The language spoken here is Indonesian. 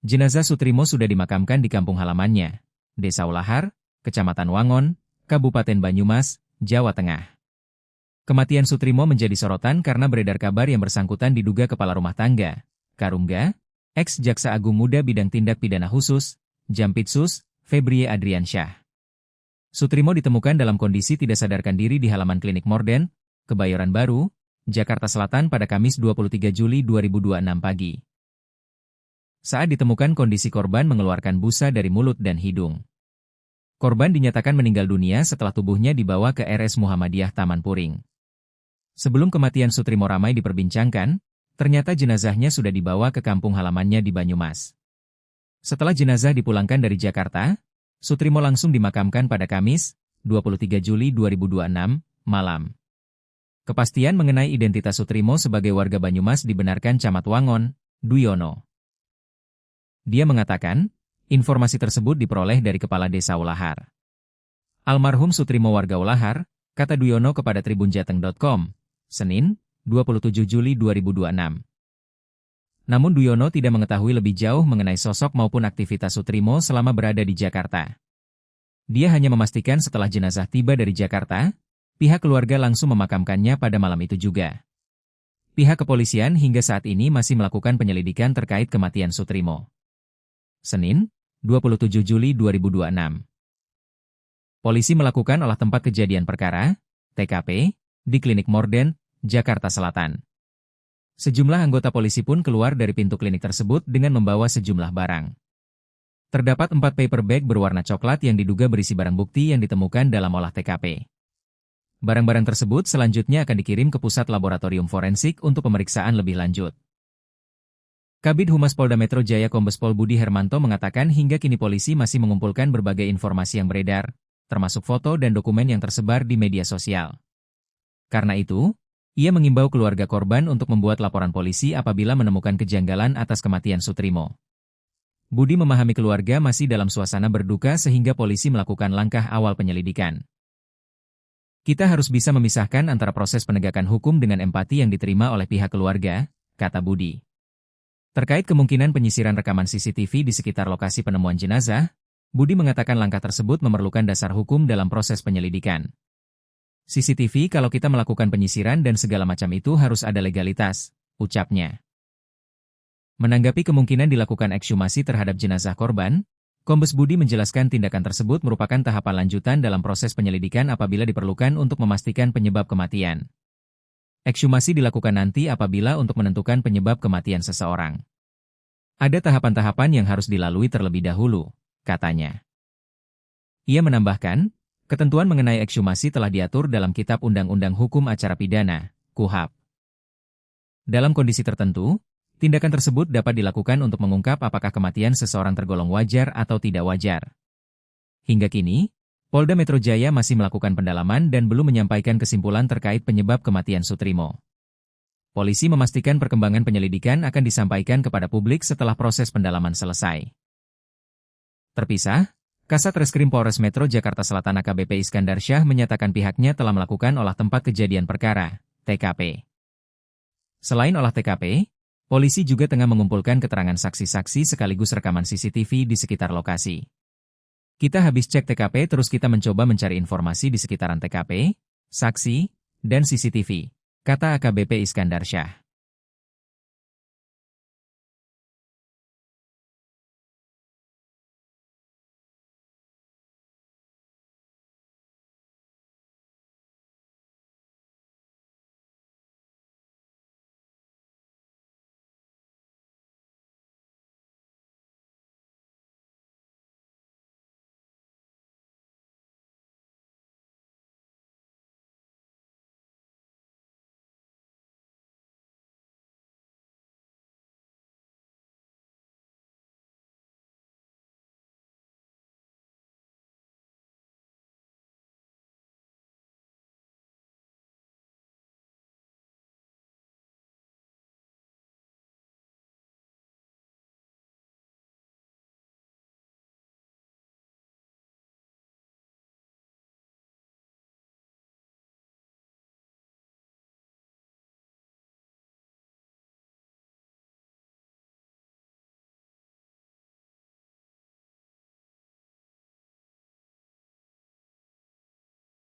Jenazah Sutrimo sudah dimakamkan di kampung halamannya, Desa Ulahar, Kecamatan Wangon, Kabupaten Banyumas, Jawa Tengah. Kematian Sutrimo menjadi sorotan karena beredar kabar yang bersangkutan diduga kepala rumah tangga, Karungga, ex-Jaksa Agung Muda Bidang Tindak Pidana Khusus, Jampitsus, Febrie Adriansyah. Sutrimo ditemukan dalam kondisi tidak sadarkan diri di halaman Klinik Morden, Kebayoran Baru, Jakarta Selatan pada Kamis 23 Juli 2026 pagi. Saat ditemukan kondisi korban mengeluarkan busa dari mulut dan hidung. Korban dinyatakan meninggal dunia setelah tubuhnya dibawa ke RS Muhammadiyah Taman Puring. Sebelum kematian Sutrimo ramai diperbincangkan, ternyata jenazahnya sudah dibawa ke kampung halamannya di Banyumas. Setelah jenazah dipulangkan dari Jakarta, Sutrimo langsung dimakamkan pada Kamis, 23 Juli 2026, malam. Kepastian mengenai identitas Sutrimo sebagai warga Banyumas dibenarkan Camat Wangon, Duyono. Dia mengatakan, informasi tersebut diperoleh dari Kepala Desa Ulahar. Almarhum Sutrimo warga Ulahar, kata Duyono kepada tribunjateng.com, Senin, 27 Juli 2026. Namun Duyono tidak mengetahui lebih jauh mengenai sosok maupun aktivitas Sutrimo selama berada di Jakarta. Dia hanya memastikan setelah jenazah tiba dari Jakarta, pihak keluarga langsung memakamkannya pada malam itu juga. Pihak kepolisian hingga saat ini masih melakukan penyelidikan terkait kematian Sutrimo. Senin, 27 Juli 2026. Polisi melakukan olah tempat kejadian perkara, TKP, di Klinik Morden, Jakarta Selatan. Sejumlah anggota polisi pun keluar dari pintu klinik tersebut dengan membawa sejumlah barang. Terdapat 4 paper bag berwarna coklat yang diduga berisi barang bukti yang ditemukan dalam olah TKP. Barang-barang tersebut selanjutnya akan dikirim ke Pusat Laboratorium Forensik untuk pemeriksaan lebih lanjut. Kabid Humas Polda Metro Jaya Kombes Pol Budi Hermanto mengatakan hingga kini polisi masih mengumpulkan berbagai informasi yang beredar, termasuk foto dan dokumen yang tersebar di media sosial. Karena itu, ia mengimbau keluarga korban untuk membuat laporan polisi apabila menemukan kejanggalan atas kematian Sutrimo. Budi memahami keluarga masih dalam suasana berduka sehingga polisi melakukan langkah awal penyelidikan. Kita harus bisa memisahkan antara proses penegakan hukum dengan empati yang diterima oleh pihak keluarga, kata Budi. Terkait kemungkinan penyisiran rekaman CCTV di sekitar lokasi penemuan jenazah, Budi mengatakan langkah tersebut memerlukan dasar hukum dalam proses penyelidikan. CCTV kalau kita melakukan penyisiran dan segala macam itu harus ada legalitas, ucapnya. Menanggapi kemungkinan dilakukan ekshumasi terhadap jenazah korban, Kombes Budi menjelaskan tindakan tersebut merupakan tahapan lanjutan dalam proses penyelidikan apabila diperlukan untuk memastikan penyebab kematian. Ekshumasi dilakukan nanti apabila untuk menentukan penyebab kematian seseorang. Ada tahapan-tahapan yang harus dilalui terlebih dahulu, katanya. Ia menambahkan, ketentuan mengenai ekshumasi telah diatur dalam Kitab Undang-Undang Hukum Acara Pidana, KUHAP. Dalam kondisi tertentu, tindakan tersebut dapat dilakukan untuk mengungkap apakah kematian seseorang tergolong wajar atau tidak wajar. Hingga kini, Polda Metro Jaya masih melakukan pendalaman dan belum menyampaikan kesimpulan terkait penyebab kematian Sutrimo. Polisi memastikan perkembangan penyelidikan akan disampaikan kepada publik setelah proses pendalaman selesai. Terpisah, Kasat Reskrim Polres Metro Jakarta Selatan AKBP Iskandar Syah menyatakan pihaknya telah melakukan olah tempat kejadian perkara, TKP. Selain olah TKP, polisi juga tengah mengumpulkan keterangan saksi-saksi sekaligus rekaman CCTV di sekitar lokasi. Kita habis cek TKP terus kita mencoba mencari informasi di sekitaran TKP, saksi, dan CCTV, kata AKBP Iskandar Syah.